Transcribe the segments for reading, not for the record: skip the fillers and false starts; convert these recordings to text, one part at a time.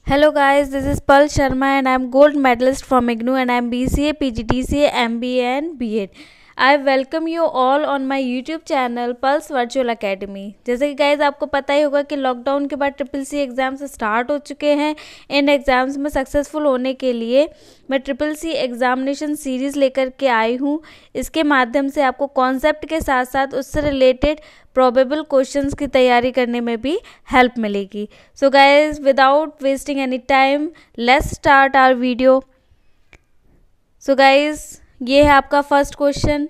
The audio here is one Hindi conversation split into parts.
Hello guys, this is Pal Sharma and I am gold medalist from IGNOU and I am BCA, PGDCA, MBA and B.Ed. I welcome you all on my YouTube channel Pulse Virtual Academy। जैसे कि गाइज आपको पता ही होगा कि लॉकडाउन के बाद CCC एग्ज़ाम्स स्टार्ट हो चुके हैं। इन एग्ज़ाम्स में सक्सेसफुल होने के लिए मैं CCC एग्ज़ामिनेशन सीरीज़ लेकर के आई हूँ। इसके माध्यम से आपको कॉन्सेप्ट के साथ साथ उससे रिलेटेड प्रोबेबल क्वेश्चंस की तैयारी करने में भी हेल्प मिलेगी। So guys without wasting any time let's start our video. So guys ये है आपका फर्स्ट क्वेश्चन।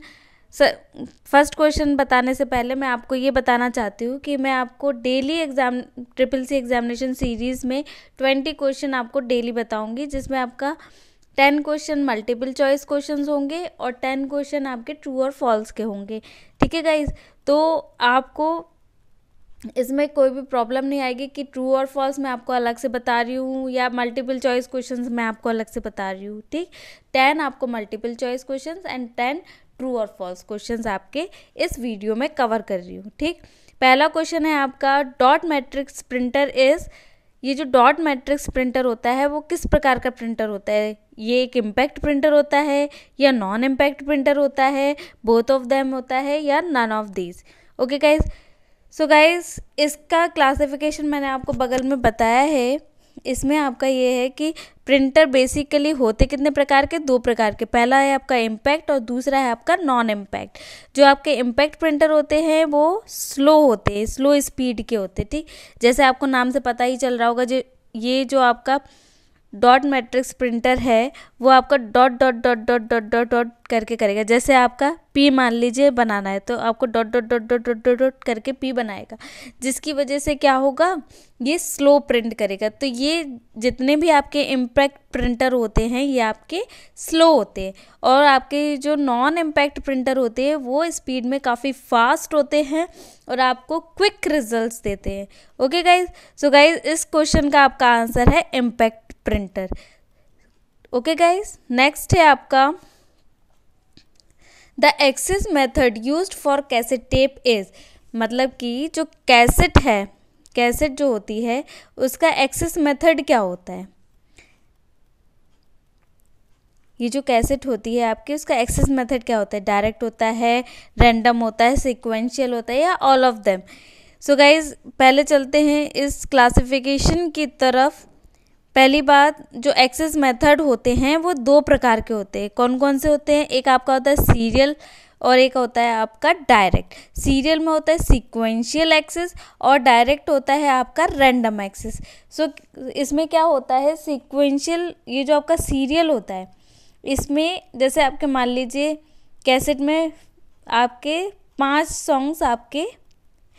फर्स्ट क्वेश्चन बताने से पहले मैं आपको ये बताना चाहती हूँ कि मैं आपको daily exam CCC examination series में 20 क्वेश्चन आपको डेली बताऊँगी, जिसमें आपका 10 क्वेश्चन मल्टीपल चॉइस क्वेश्चंस होंगे और 10 क्वेश्चन आपके ट्रू और फॉल्स के होंगे। ठीक है गाइज, तो आपको इसमें कोई भी प्रॉब्लम नहीं आएगी कि ट्रू और फॉल्स मैं आपको अलग से बता रही हूँ या मल्टीपल चॉइस क्वेश्चंस मैं आपको अलग से बता रही हूँ। ठीक, 10 आपको multiple choice questions and 10 true और फॉल्स क्वेश्चंस आपके इस वीडियो में कवर कर रही हूँ। ठीक, पहला क्वेश्चन है आपका डॉट मैट्रिक्स प्रिंटर इज। ये जो डॉट मैट्रिक्स प्रिंटर होता है वो किस प्रकार का प्रिंटर होता है? ये एक इम्पैक्ट प्रिंटर होता है या नॉन इम्पैक्ट प्रिंटर होता है, बोथ ऑफ देम होता है या none of these? Okay guys, so guys इसका क्लासिफिकेशन मैंने आपको बगल में बताया है। इसमें आपका ये है कि प्रिंटर बेसिकली होते कितने प्रकार के? 2 प्रकार के। पहला है आपका इम्पैक्ट और दूसरा है आपका नॉन इम्पैक्ट। जो आपके इम्पैक्ट प्रिंटर होते हैं वो स्लो होते हैं, स्लो स्पीड के होते हैं। ठीक, जैसे आपको नाम से पता ही चल रहा होगा, जो ये जो आपका डॉट मैट्रिक्स प्रिंटर है वो आपका dot dot dot dot dot dot dot करके करेगा। जैसे आपका पी मान लीजिए बनाना है तो आपको dot dot dot dot dot dot dot करके पी बनाएगा, जिसकी वजह से क्या होगा, ये स्लो प्रिंट करेगा। तो ये जितने भी आपके इम्पैक्ट प्रिंटर होते हैं ये आपके स्लो होते हैं, और आपके जो नॉन इम्पैक्ट प्रिंटर होते हैं वो स्पीड में काफ़ी फास्ट होते हैं और आपको क्विक रिजल्ट्स देते हैं। ओके गाइज, सो गाइज इस क्वेश्चन का आपका आंसर है impact printer. Okay guys, next है आपका the access method used for cassette tape is. मतलब कि जो कैसेट है, कैसेट जो होती है उसका एक्सेस मेथड क्या होता है? ये जो कैसेट होती है आपकी, उसका एक्सेस मेथड क्या होता है? डायरेक्ट होता है, रैंडम होता है, सीक्वेंशियल होता है या all of them? So guys पहले चलते हैं इस क्लासिफिकेशन की तरफ। पहली बात, जो एक्सेस मेथड होते हैं वो 2 प्रकार के होते हैं। कौन कौन से होते हैं? एक आपका होता है सीरियल और एक होता है आपका डायरेक्ट। सीरियल में होता है सीक्वेंशियल एक्सेस और डायरेक्ट होता है आपका रैंडम एक्सेस। सो इसमें क्या होता है, सीक्वेंशियल, ये जो आपका सीरियल होता है इसमें जैसे आपके मान लीजिए कैसेट में आपके 5 सॉन्ग्स आपके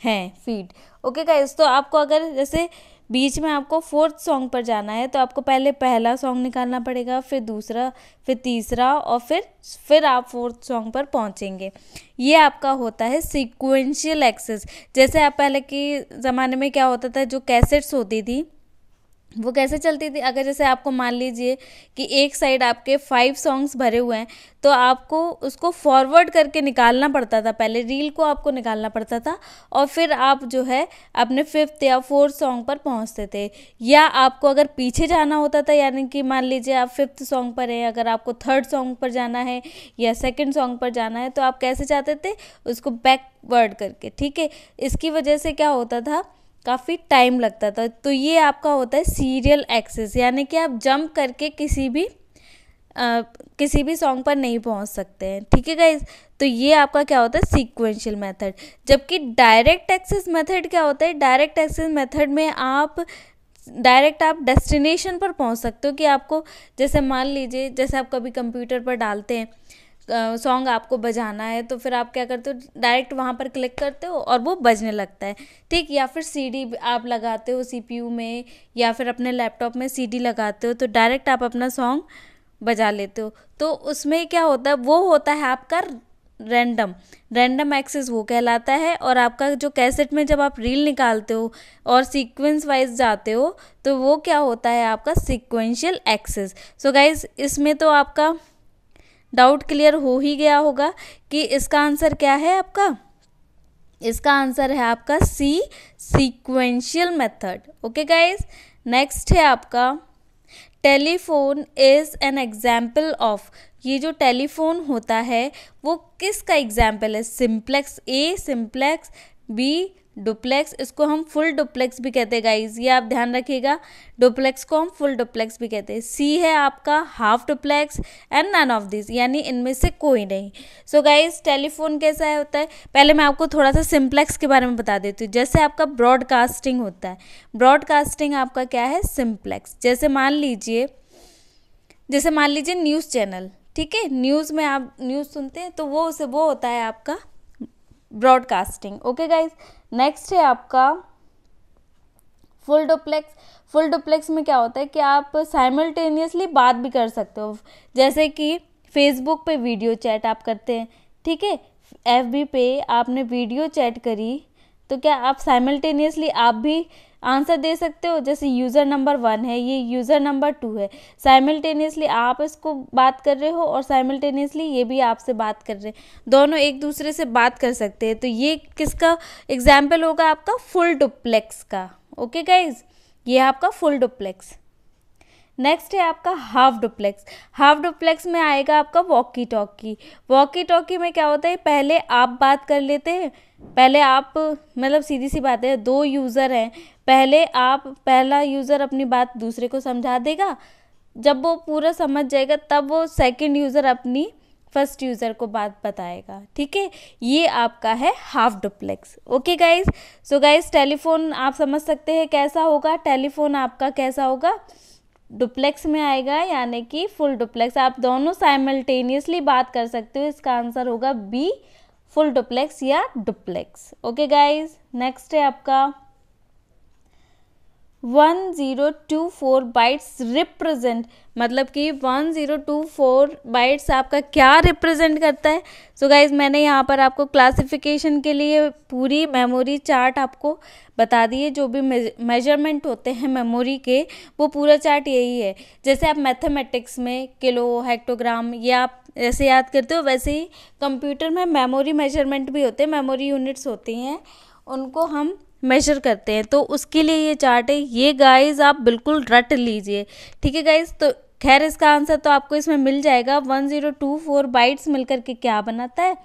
हैं फीड। ओके गाइस, तो आपको अगर जैसे बीच में आपको 4th सॉन्ग पर जाना है तो आपको पहले पहला सॉन्ग निकालना पड़ेगा, फिर दूसरा, फिर तीसरा और फिर आप 4th सॉन्ग पर पहुंचेंगे। ये आपका होता है सीक्वेंशियल एक्सेस। जैसे आप पहले के ज़माने में क्या होता था, जो कैसेट्स होती थी वो कैसे चलती थी, अगर जैसे आपको मान लीजिए कि एक साइड आपके 5 सॉन्ग्स भरे हुए हैं तो आपको उसको फॉरवर्ड करके निकालना पड़ता था, पहले रील को आपको निकालना पड़ता था और फिर आप जो है अपने 5th या 4th सॉन्ग पर पहुंचते थे। या आपको अगर पीछे जाना होता था, यानी कि मान लीजिए आप 5th सॉन्ग पर हैं, अगर आपको 3rd सॉन्ग पर जाना है या 2nd सॉन्ग पर जाना है तो आप कैसे चाहते थे, उसको बैकवर्ड करके। ठीक है, इसकी वजह से क्या होता था, काफ़ी टाइम लगता था। तो ये आपका होता है सीरियल एक्सेस, यानी कि आप जंप करके किसी भी सॉन्ग पर नहीं पहुंच सकते हैं। ठीक है गाइज, तो ये आपका क्या होता है, सीक्वेंशियल मेथड। जबकि डायरेक्ट एक्सेस मेथड क्या होता है, डायरेक्ट एक्सेस मेथड में आप डेस्टिनेशन पर पहुंच सकते हो। कि आपको जैसे मान लीजिए, जैसे आप कभी कंप्यूटर पर डालते हैं सॉन्ग आपको बजाना है तो फिर आप क्या करते हो, डायरेक्ट वहाँ पर क्लिक करते हो और वो बजने लगता है। ठीक, या फिर सीडी आप लगाते हो सीपीयू में या फिर अपने लैपटॉप में सीडी लगाते हो तो डायरेक्ट आप अपना सॉन्ग बजा लेते हो। तो उसमें क्या होता है, वो होता है आपका रैंडम एक्सेस वो कहलाता है। और आपका जो कैसेट में जब आप रील निकालते हो और सीक्वेंस वाइज जाते हो तो वो क्या होता है, आपका सीक्वेंशियल एक्सेस। सो गाइज इसमें तो आपका डाउट क्लियर हो ही गया होगा कि इसका आंसर क्या है आपका। इसका आंसर है आपका C, sequential method. Okay guys, next है आपका telephone is an example of. ये जो टेलीफोन होता है वो किसका एग्जाम्पल है? Simplex, A simplex, B duplex, इसको हम फुल डुप्लेक्स भी कहते हैं गाइज, ये आप ध्यान रखिएगा। डुप्लेक्स को हम फुल डुप्लेक्स भी कहते हैं। सी है आपका half duplex and none of this, यानी इनमें से कोई नहीं। सो गाइज टेलीफोन कैसा है होता है, पहले मैं आपको थोड़ा सा सिंप्लेक्स के बारे में बता देती हूँ। जैसे आपका ब्रॉडकास्टिंग होता है, ब्रॉडकास्टिंग आपका क्या है? सिंप्लेक्स। जैसे मान लीजिए न्यूज़ चैनल, ठीक है, न्यूज़ में आप न्यूज़ सुनते हैं तो वो होता है आपका ब्रॉडकास्टिंग। ओके गाइज, नेक्स्ट है आपका फुल डुप्लेक्स। फुल डुप्लेक्स में क्या होता है कि आप साइमल्टेनियसली बात भी कर सकते हो। जैसे कि फेसबुक पे वीडियो चैट आप करते हैं, ठीक है, एफबी पे आपने वीडियो चैट करी, तो क्या आप साइमल्टेनियसली आप भी आंसर दे सकते हो? जैसे यूज़र नंबर 1 है, ये यूज़र नंबर 2 है, साइमल्टेनियसली आप इसको बात कर रहे हो और साइमल्टेनियसली ये भी आपसे बात कर रहे हैं, दोनों एक दूसरे से बात कर सकते हैं। तो ये किसका एग्जाम्पल होगा? आपका फुल डुप्लेक्स का। ओके गाइज, ये आपका फुल डुप्लेक्स। नेक्स्ट है आपका हाफ डुप्लेक्स। हाफ डुप्लेक्स में आएगा आपका वॉकी टॉकी। वॉकी टॉकी में क्या होता है, पहले आप बात कर लेते हैं, पहले आप मतलब सीधी सी बात है, 2 यूज़र हैं, पहला यूज़र अपनी बात दूसरे को समझा देगा, जब वो पूरा समझ जाएगा तब वो सेकंड यूज़र अपनी फर्स्ट यूज़र को बात बताएगा, ठीक है। ये आपका है half duplex. Okay guys, so guys telephone आप समझ सकते हैं कैसा होगा, टेलीफोन आपका कैसा होगा, डुप्लेक्स में आएगा, यानी कि फुल डुप्लेक्स। आप दोनों साइमल्टेनियसली बात कर सकते हो, इसका आंसर होगा बी, फुल डुप्लेक्स या डुप्लेक्स। ओके गाइज, नेक्स्ट है आपका 1024 बाइट्स रिप्रेजेंट, मतलब कि 1024 बाइट्स आपका क्या रिप्रेजेंट करता है? सो गाइज मैंने यहाँ पर आपको क्लासिफिकेशन के लिए पूरी मेमोरी चार्ट आपको बता दिए, जो भी मेजरमेंट होते हैं मेमोरी के, वो पूरा चार्ट यही है। जैसे आप मैथमेटिक्स में किलो, हेक्टोग्राम ये आप ऐसे याद करते हो, वैसे ही कंप्यूटर में मेमोरी मेजरमेंट भी होते हैं, मेमोरी यूनिट्स होती हैं, उनको हम मेजर करते हैं, तो उसके लिए ये चार्ट है। ये गाइस आप बिल्कुल रट लीजिए, ठीक है गाइस। तो खैर इसका आंसर तो आपको इसमें मिल जाएगा। 1024 बाइट्स मिलकर के क्या बनाता है?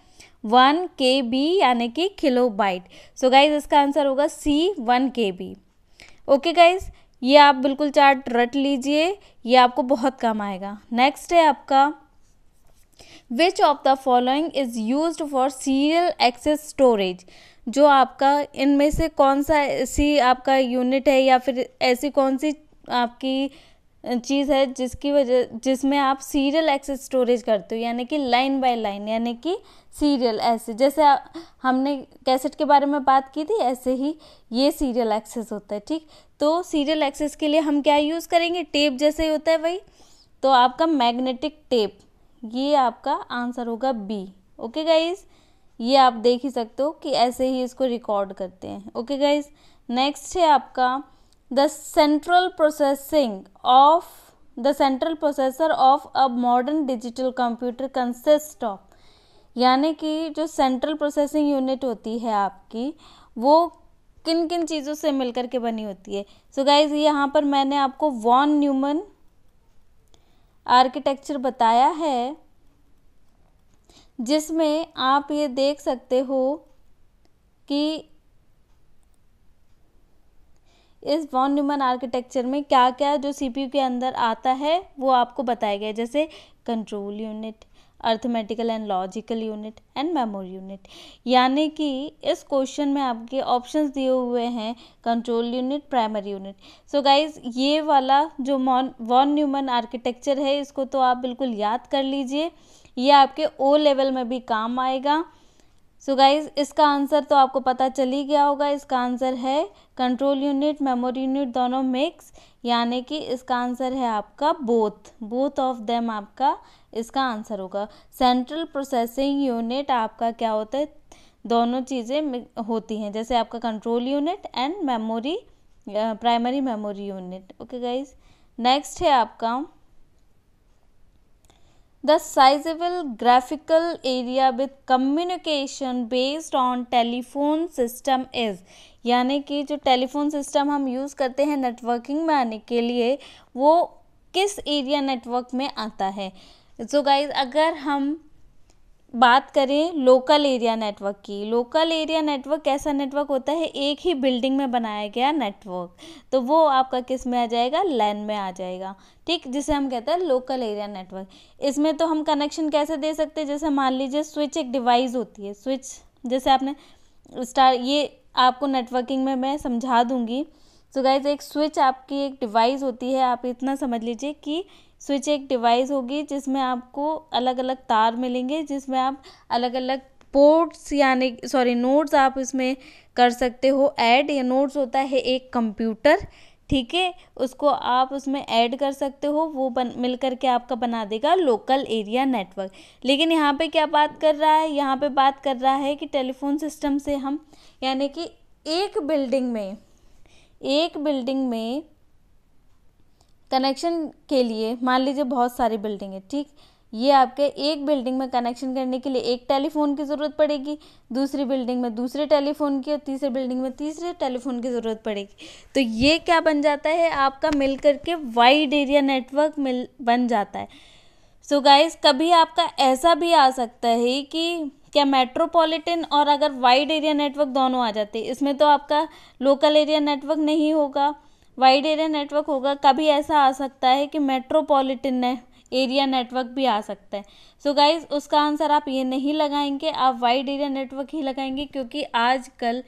1 KB, यानी कि किलो बाइट। सो गाइस इसका आंसर होगा C, 1 KB। ओके गाइस, ये आप बिल्कुल चार्ट रट लीजिए, ये आपको बहुत काम आएगा। नेक्स्ट है आपका which of the following is used for serial access storage. जो आपका इनमें से कौन सा ऐसी आपका यूनिट है या फिर ऐसी कौन सी आपकी चीज़ है जिसमें आप सीरियल एक्सेस स्टोरेज करते हो, यानी कि लाइन बाय लाइन, यानी कि सीरियल ऐसे, जैसे हमने कैसेट के बारे में बात की थी, ऐसे ही ये सीरियल एक्सेस होता है, ठीक। तो सीरियल एक्सेस के लिए हम क्या यूज़ करेंगे? टेप जैसे ही होता है वही, तो आपका मैग्नेटिक टेप, ये आपका आंसर होगा बी। ओके गाइज, ये आप देख ही सकते हो कि ऐसे ही इसको रिकॉर्ड करते हैं। ओके गाइज, नेक्स्ट है आपका the central processor of a modern digital computer consist of, यानी कि जो सेंट्रल प्रोसेसिंग यूनिट होती है आपकी, वो किन किन चीज़ों से मिलकर के बनी होती है। सो गाइज यहाँ पर मैंने आपको वॉन न्यूमन आर्किटेक्चर बताया है, जिसमें आप ये देख सकते हो कि इस वॉन न्यूमन आर्किटेक्चर में क्या क्या जो सीपीयू के अंदर आता है वो आपको बताया गया है, जैसे control unit, arithmetical and logical unit and memory unit. यानी कि इस क्वेश्चन में आपके ऑप्शंस दिए हुए हैं कंट्रोल यूनिट, प्राइमरी यूनिट। सो गाइज ये वाला जो वॉन न्यूमन आर्किटेक्चर है, इसको तो आप बिल्कुल याद कर लीजिए, ये आपके ओ लेवल में भी काम आएगा। सो गाइज इसका आंसर तो आपको पता चल ही गया होगा, इसका आंसर है कंट्रोल यूनिट, मेमोरी यूनिट दोनों मिक्स, यानी कि इसका आंसर है आपका बोथ ऑफ देम आपका इसका आंसर होगा। सेंट्रल प्रोसेसिंग यूनिट आपका क्या होता है? दोनों चीज़ें होती हैं, जैसे आपका control unit and memory, primary memory unit. Okay guys, next है आपका the sizeable graphical area with communication based on telephone system is, यानी कि जो टेलीफोन सिस्टम हम यूज़ करते हैं नेटवर्किंग में आने के लिए वो किस एरिया नेटवर्क में आता है। सो गाइज अगर हम बात करें लोकल एरिया नेटवर्क की, लोकल एरिया नेटवर्क कैसा नेटवर्क होता है, एक ही बिल्डिंग में बनाया गया नेटवर्क, तो वो आपका किस में आ जाएगा, लैन में आ जाएगा, ठीक, जिसे हम कहते हैं लोकल एरिया नेटवर्क। इसमें तो हम कनेक्शन कैसे दे सकते हैं, जैसे मान लीजिए स्विच एक डिवाइस होती है, स्विच जैसे आपने ये आपको नेटवर्किंग में मैं समझा दूंगी। सो गाइज एक स्विच आपकी एक डिवाइस होती है, आप इतना समझ लीजिए कि स्विच एक डिवाइस होगी जिसमें आपको अलग अलग तार मिलेंगे, जिसमें आप अलग अलग पोर्ट्स यानी नोड्स आप इसमें कर सकते हो ऐड। या नोड्स होता है एक कंप्यूटर, ठीक है, उसको आप उसमें ऐड कर सकते हो, वो मिल करके आपका बना देगा लोकल एरिया नेटवर्क। लेकिन यहाँ पे क्या बात कर रहा है, यहाँ पे बात कर रहा है कि टेलीफोन सिस्टम से हम यानी कि एक बिल्डिंग में कनेक्शन के लिए, मान लीजिए बहुत सारी बिल्डिंग है, ठीक, ये आपके एक बिल्डिंग में कनेक्शन करने के लिए एक टेलीफोन की ज़रूरत पड़ेगी, दूसरी बिल्डिंग में दूसरे टेलीफोन की, और तीसरी बिल्डिंग में तीसरे टेलीफोन की ज़रूरत पड़ेगी। तो ये क्या बन जाता है आपका मिल करके वाइड एरिया नेटवर्क बन जाता है। सो गाइस कभी आपका ऐसा भी आ सकता है कि क्या मेट्रोपॉलिटन और अगर वाइड एरिया नेटवर्क दोनों आ जाते, इसमें तो आपका लोकल एरिया नेटवर्क नहीं होगा, वाइड एरिया नेटवर्क होगा। कभी ऐसा आ सकता है कि मेट्रोपॉलिटन एरिया नेटवर्क भी आ सकता है। सो गाइज उसका आंसर आप ये नहीं लगाएंगे, आप वाइड एरिया नेटवर्क ही लगाएंगे, क्योंकि आजकल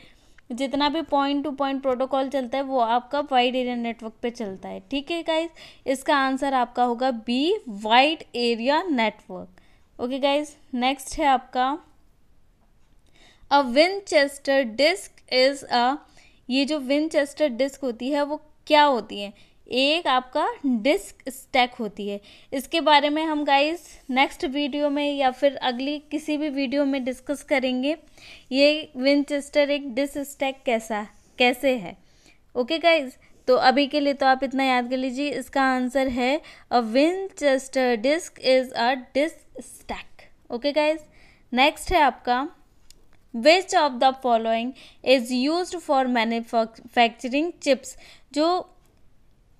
जितना भी पॉइंट टू पॉइंट प्रोटोकॉल चलता है वो आपका वाइड एरिया नेटवर्क पे चलता है, ठीक है गाइज। इसका आंसर आपका होगा B, wide area network. Okay guys, next है आपका a Winchester disk is a, ये जो विनचेस्टर डिस्क होती है वो क्या होती है, एक आपका डिस्क स्टैक होती है। इसके बारे में हम गाइस नेक्स्ट वीडियो में या फिर अगली किसी भी वीडियो में डिस्कस करेंगे, ये विनचेस्टर एक डिस्क स्टैक कैसे है। ओके गाइस, तो अभी के लिए तो आप इतना याद कर लीजिए, इसका आंसर है a Winchester disk is a disk stack. Okay guys, next है आपका Which of the following is used for manufacturing chips, जो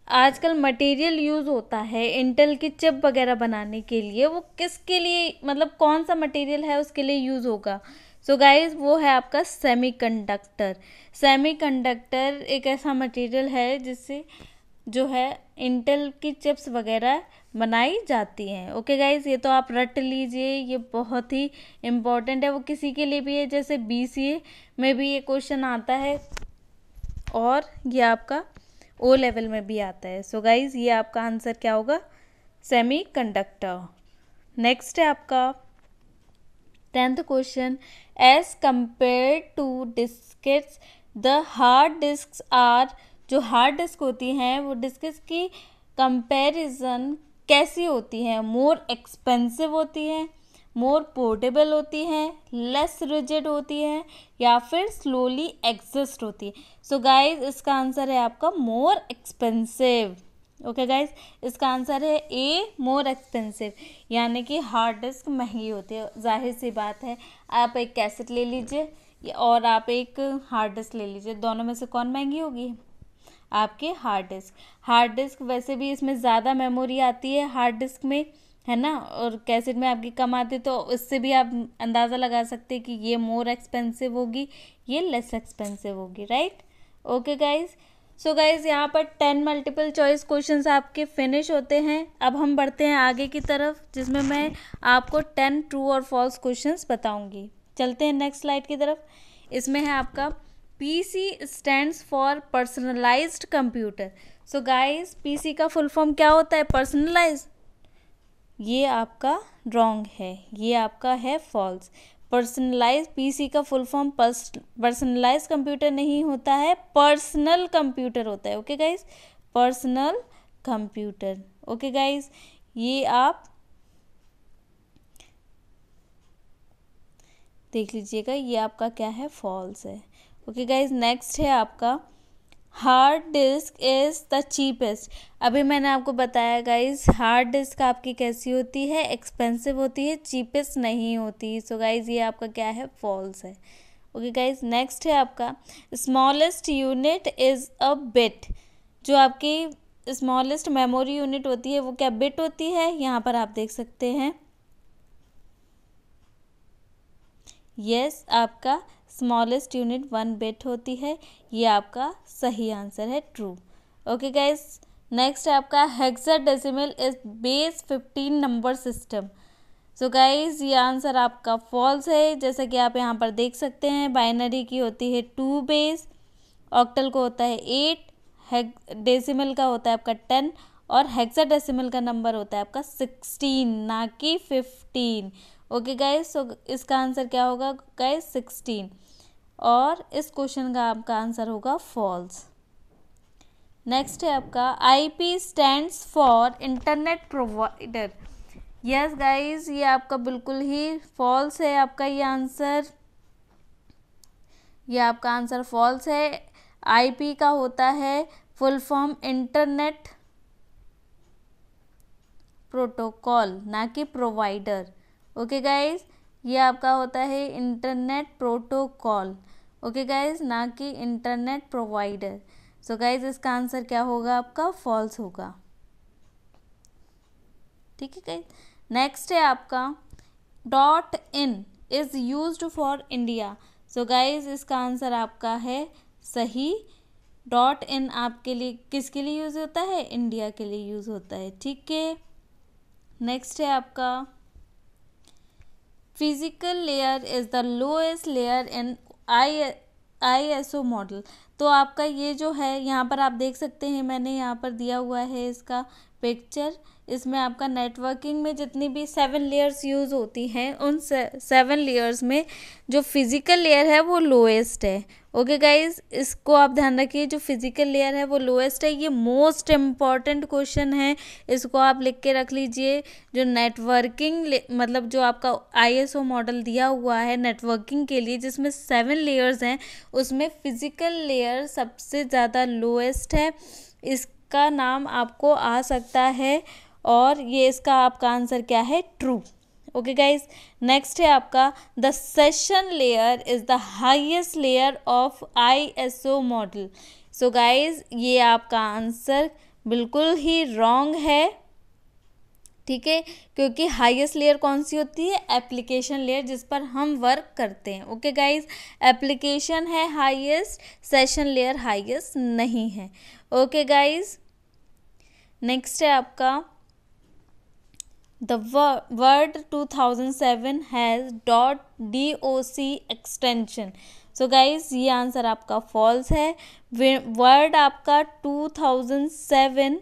आजकल मटेरियल यूज़ होता है इंटेल की चिप वगैरह बनाने के लिए, वो किसके लिए, मतलब कौन सा मटेरियल है उसके लिए यूज़ होगा। सो गाइज वो है आपका सेमीकंडक्टर। सेमीकंडक्टर एक ऐसा मटेरियल है जिससे जो है इंटेल की चिप्स वगैरह बनाई जाती हैं। ओके गाइज, ये तो आप रट लीजिए, ये बहुत ही इम्पोर्टेंट है, वो किसी के लिए भी है, जैसे बीसीए में भी ये क्वेश्चन आता है और ये आपका ओ लेवल में भी आता है। सो गाइज ये आपका आंसर क्या होगा, सेमीकंडक्टर। नेक्स्ट है आपका 10th question, as compare to diskettes the hard disk are, जो हार्ड डिस्क होती हैं वो डिस्केट्स की कंपैरिजन कैसी होती है, मोर एक्सपेंसिव होती है, मोर पोर्टेबल होती है, लेस रिजिड होती है, या फिर स्लोली एग्जिस्ट होती है। सो गाइज इसका आंसर है आपका मोर एक्सपेंसिव। ओके गाइज, इसका आंसर है ए, मोर एक्सपेंसिव, यानी कि हार्ड डिस्क महंगी होती है। जाहिर सी बात है, आप एक कैसेट ले लीजिए और आप एक हार्ड डिस्क ले लीजिए, दोनों में से कौन महंगी होगी, आपके हार्ड डिस्क। हार्ड डिस्क वैसे भी इसमें ज़्यादा मेमोरी आती है हार्ड डिस्क में, है ना, और कैसेट में आपकी कम आती है, तो इससे भी आप अंदाज़ा लगा सकते हैं कि ये मोर एक्सपेंसिव होगी, ये लेस एक्सपेंसिव होगी, right. Okay guys, so guys यहाँ पर 10 मल्टीपल चॉइस क्वेश्चंस आपके फिनिश होते हैं। अब हम बढ़ते हैं आगे की तरफ, जिसमें मैं आपको 10 ट्रू और फॉल्स क्वेश्चंस बताऊंगी। चलते हैं नेक्स्ट स्लाइड की तरफ। इसमें है आपका PC stands for personalised computer. So guys PC का फुल फॉर्म क्या होता है, पर्सनलाइज, ये आपका रॉन्ग है, ये आपका है फॉल्स। पर्सनलाइज, पीसी का फुल फॉर्म पर्सनलाइज कंप्यूटर नहीं होता है, पर्सनल कंप्यूटर होता है। Okay guys, personal computer. Okay guys, ये आप देख लीजिएगा, ये आपका क्या है, फॉल्स है। ओके गाइज, नेक्स्ट है आपका hard disk is the cheapest. अभी मैंने आपको बताया गाइज हार्ड डिस्क आपकी कैसी होती है, एक्सपेंसिव होती है, चीपेस्ट नहीं होती। सो गाइज ये आपका क्या है, फॉल्स है। ओके गाइज, नेक्स्ट है आपका smallest unit is a bit. जो आपकी स्मॉलेस्ट मेमोरी यूनिट होती है वो क्या बिट होती है, यहाँ पर आप देख सकते हैं। यस, आपका स्मॉलेस्ट यूनिट 1 बिट होती है, ये आपका सही आंसर है, ट्रू। ओके गाइज, नेक्स्ट है आपका hexadecimal is base 15 number system. So guys ये आंसर आपका फॉल्स है। जैसा कि आप यहाँ पर देख सकते हैं, बाइनरी की होती है 2 बेस, ऑक्टल को होता है 8, डेसिमल का होता है आपका 10 और हेक्साडेसिमल का नंबर होता है आपका 16, ना कि 15। ओके गाइज, सो इसका आंसर क्या होगा गाइज, 16, और इस क्वेश्चन का आपका आंसर होगा फॉल्स। नेक्स्ट है आपका IP stands for internet provider. Yes guys ये आपका बिल्कुल ही फॉल्स है, आपका ये आंसर, ये आपका आंसर फॉल्स है। IP का होता है फुल फॉर्म इंटरनेट प्रोटोकॉल, ना कि प्रोवाइडर। ओके गाइज, ये आपका होता है इंटरनेट प्रोटोकॉल। ओके गाइज, ना कि इंटरनेट प्रोवाइडर। सो गाइज इसका आंसर क्या होगा आपका, फॉल्स होगा। ठीक है गाइज, नेक्स्ट है आपका .in is used for India. So guys इसका आंसर आपका है सही। .in आपके लिए किसके लिए यूज होता है, इंडिया के लिए यूज होता है। ठीक है, नेक्स्ट है आपका physical layer is the lowest layer in ISO model. तो आपका ये जो है यहाँ पर आप देख सकते हैं, मैंने यहाँ पर दिया हुआ है इसका पिक्चर। इसमें आपका नेटवर्किंग में जितनी भी 7 लेयर्स यूज़ होती हैं, उन 7 लेयर्स में जो फिज़िकल लेयर है वो लोएस्ट है। ओके गाइज, इसको आप ध्यान रखिए, जो फिज़िकल लेयर है वो लोएस्ट है। ये मोस्ट इम्पॉर्टेंट क्वेश्चन है, इसको आप लिख के रख लीजिए। जो नेटवर्किंग मतलब जो आपका ISO मॉडल दिया हुआ है नेटवर्किंग के लिए, जिसमें 7 लेयर्स हैं, उसमें फिज़िकल लेयर सबसे ज़्यादा लोएस्ट है। इसका नाम आपको आ सकता है, और ये इसका आपका आंसर क्या है, ट्रू। ओके गाइज, नेक्स्ट है आपका the session layer is the highest layer of ISO model. So guys ये आपका आंसर बिल्कुल ही रॉन्ग है। ठीक है, क्योंकि हाईएस्ट लेयर कौन सी होती है, एप्लीकेशन लेयर, जिस पर हम वर्क करते हैं। ओके गाइज, एप्लीकेशन है हाईएस्ट, सेशन लेयर हाईएस्ट नहीं है। ओके गाइज, नेक्स्ट है आपका The Word 2007 has .doc extension। So guys ये आंसर आपका फॉल्स है। वर्ड आपका 2007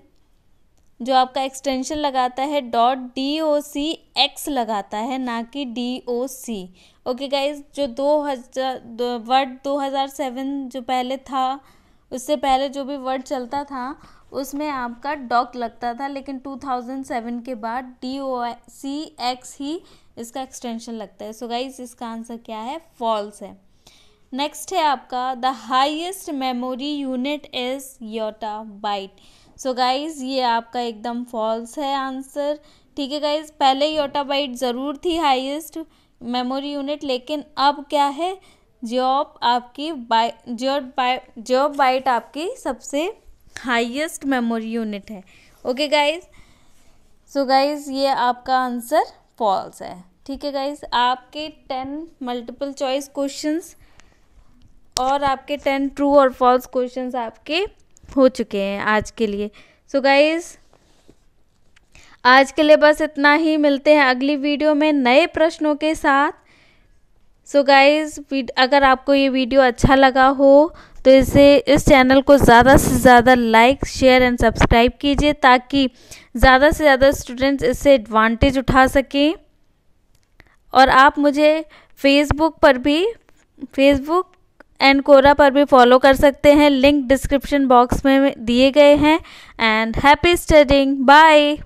जो आपका एक्सटेंशन लगाता है .docx लगाता है, ना कि DOC। ओके गाइज, जो वर्ड 2007 जो पहले था, उससे पहले जो भी वर्ड चलता था उसमें आपका डॉक लगता था, लेकिन 2007 के बाद DOCX ही इसका एक्सटेंशन लगता है। सो गाइज इसका आंसर क्या है, फॉल्स है। नेक्स्ट है आपका the highest memory unit is yottabyte. So guys ये आपका एकदम फॉल्स है आंसर। ठीक है गाइज, पहले योटाबाइट ज़रूर थी हाईएस्ट मेमोरी यूनिट, लेकिन अब क्या है, जॉब बाइट आपकी सबसे हाईएस्ट मेमोरी यूनिट है। ओके गाइज, सो गाइज ये आपका आंसर फॉल्स है। ठीक है गाइज, आपके 10 मल्टीपल चॉइस क्वेश्चंस और आपके 10 ट्रू और फॉल्स क्वेश्चंस आपके हो चुके हैं आज के लिए। सो गाइज आज के लिए बस इतना ही, मिलते हैं अगली वीडियो में नए प्रश्नों के साथ। सो गाइज अगर आपको ये वीडियो अच्छा लगा हो तो इस चैनल को ज़्यादा से ज़्यादा लाइक, शेयर एंड सब्सक्राइब कीजिए, ताकि ज़्यादा से ज़्यादा स्टूडेंट्स इससे एडवांटेज उठा सकें। और आप मुझे फेसबुक एंड कोरा पर भी फॉलो कर सकते हैं, लिंक डिस्क्रिप्शन बॉक्स में दिए गए हैं। And happy studying, bye.